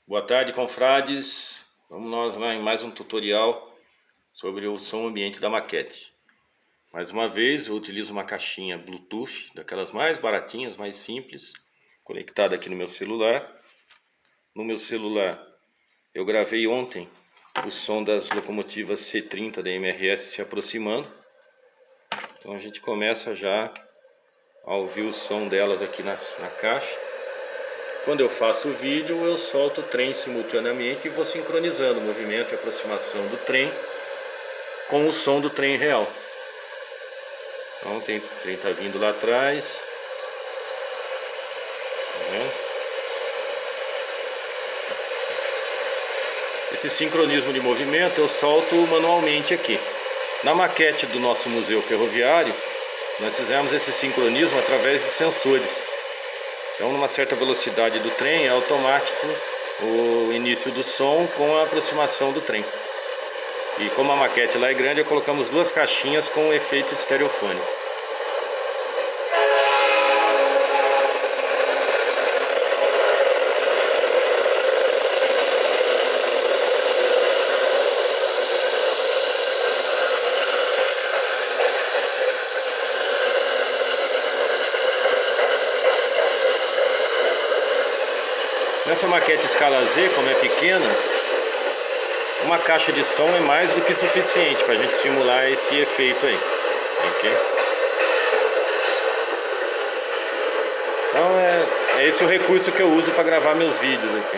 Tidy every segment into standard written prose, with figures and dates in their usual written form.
Boa tarde, confrades. Vamos nós lá em mais um tutorial sobre o som ambiente da maquete. Mais uma vez eu utilizo uma caixinha Bluetooth, daquelas mais baratinhas, mais simples, conectada aqui no meu celular. No meu celular eu gravei ontem o som das locomotivas C30 da MRS se aproximando. Então a gente começa já a ouvir o som delas aqui na caixa. Quando eu faço o vídeo, eu solto o trem simultaneamente e vou sincronizando o movimento e aproximação do trem com o som do trem real. Então o trem está vindo lá atrás. Esse sincronismo de movimento eu solto manualmente aqui. Na maquete do nosso museu ferroviário, nós fizemos esse sincronismo através de sensores. Então, numa certa velocidade do trem, é automático o início do som com a aproximação do trem. E como a maquete lá é grande, colocamos duas caixinhas com efeito estereofônico. Nessa maquete escala Z, como é pequena, uma caixa de som é mais do que suficiente para a gente simular esse efeito aí. Okay? Então é esse o recurso que eu uso para gravar meus vídeos aqui.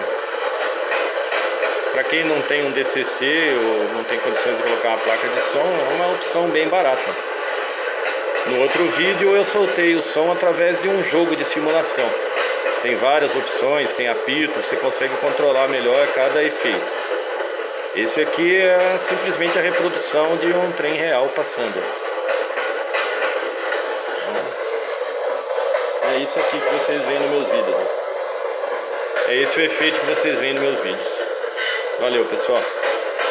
Para quem não tem um DCC ou não tem condições de colocar uma placa de som, é uma opção bem barata. No outro vídeo eu soltei o som através de um jogo de simulação. Tem várias opções, tem apito, você consegue controlar melhor cada efeito. Esse aqui é simplesmente a reprodução de um trem real passando. Então, é isso aqui que vocês veem nos meus vídeos. Né? É esse o efeito que vocês veem nos meus vídeos. Valeu, pessoal.